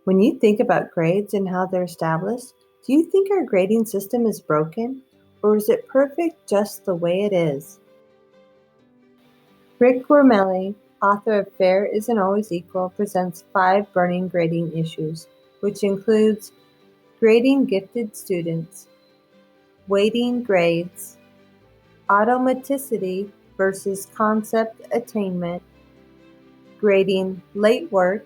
When you think about grades and how they're established, do you think our grading system is broken, or is it perfect just the way it is? Rick Wormeli, author of Fair Isn't Always Equal, presents 5 burning grading issues, which includes grading gifted students, weighting grades, automaticity versus concept attainment, grading late work,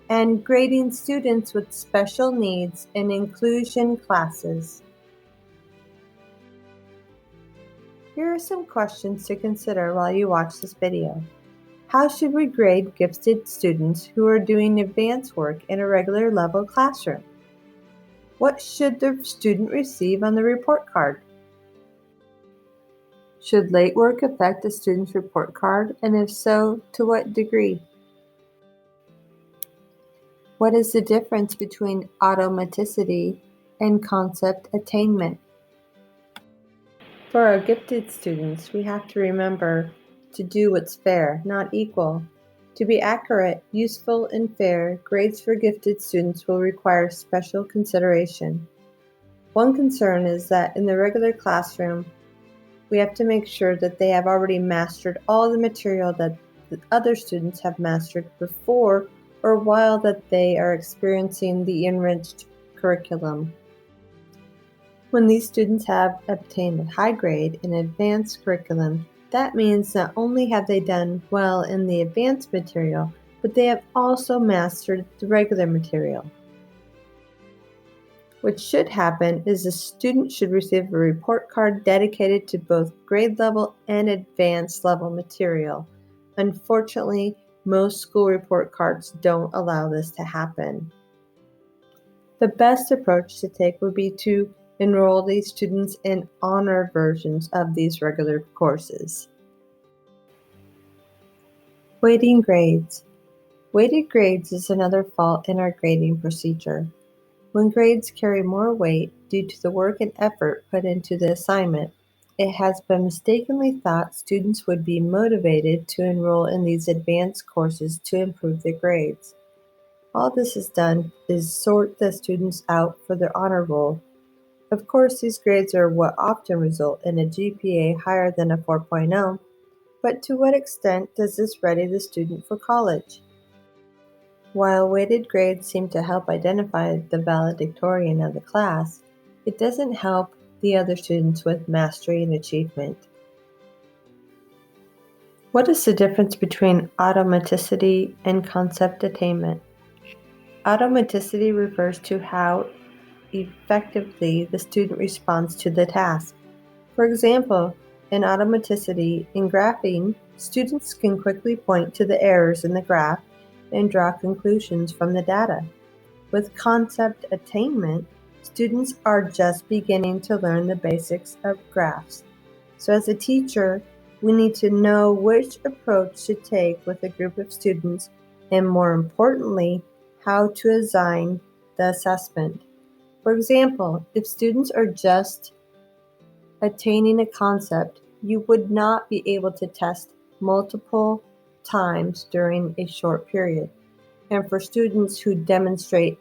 and grading students with special needs in inclusion classes. Here are some questions to consider while you watch this video. How should we grade gifted students who are doing advanced work in a regular level classroom? What should the student receive on the report card? Should late work affect a student's report card, and if so, to what degree? What is the difference between automaticity and concept attainment? For our gifted students, we have to remember to do what's fair, not equal. To be accurate, useful, and fair, grades for gifted students will require special consideration. One concern is that in the regular classroom, we have to make sure that they have already mastered all the material that the other students have mastered before or while that they are experiencing the enriched curriculum. When these students have obtained a high grade in advanced curriculum, that means not only have they done well in the advanced material, but they have also mastered the regular material. What should happen is the student should receive a report card dedicated to both grade level and advanced level material. Unfortunately, most school report cards don't allow this to happen. The best approach to take would be to enroll these students in honor versions of these regular courses. Weighting grades. Weighted grades is another fault in our grading procedure. When grades carry more weight due to the work and effort put into the assignment, it has been mistakenly thought students would be motivated to enroll in these advanced courses to improve their grades. All this has done is sort the students out for their honor roll. Of course, these grades are what often result in a GPA higher than a 4.0, but to what extent does this ready the student for college? While weighted grades seem to help identify the valedictorian of the class, it doesn't help the other students with mastery and achievement. What is the difference between automaticity and concept attainment? Automaticity refers to how effectively the student responds to the task. For example, in automaticity, in graphing, students can quickly point to the errors in the graph and draw conclusions from the data. With concept attainment, students are just beginning to learn the basics of graphs. So as a teacher, we need to know which approach to take with a group of students, and more importantly, how to assign the assessment. For example, if students are just attaining a concept, you would not be able to test multiple times during a short period. And for students who demonstrate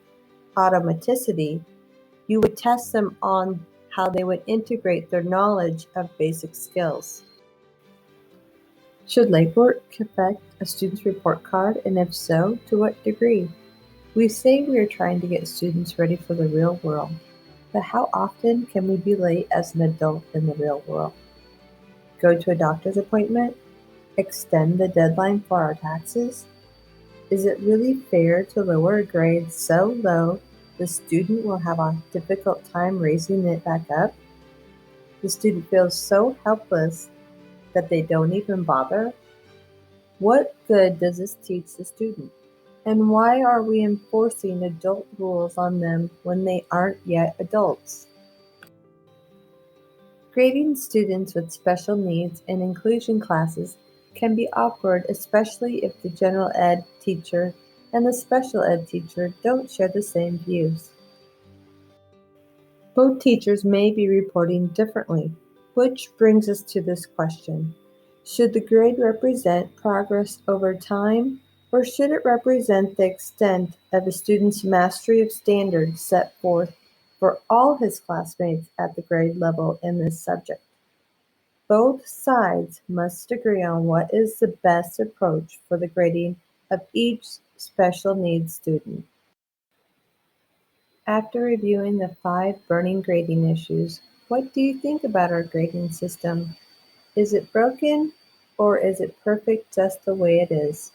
automaticity, you would test them on how they would integrate their knowledge of basic skills. Should late work affect a student's report card, and if so, to what degree? We say we are trying to get students ready for the real world, but how often can we be late as an adult in the real world? Go to a doctor's appointment? Extend the deadline for our taxes? Is it really fair to lower a grade so low the student will have a difficult time raising it back up? The student feels so helpless that they don't even bother? What good does this teach the student? And why are we enforcing adult rules on them when they aren't yet adults? Grading students with special needs in inclusion classes can be awkward, especially if the general ed teacher and the special ed teacher don't share the same views. Both teachers may be reporting differently, which brings us to this question. Should the grade represent progress over time, Or should it represent the extent of a student's mastery of standards set forth for all his classmates at the grade level in this subject? Both sides must agree on what is the best approach for the grading of each special needs student. After reviewing the 5 burning grading issues, what do you think about our grading system? Is it broken or is it perfect just the way it is?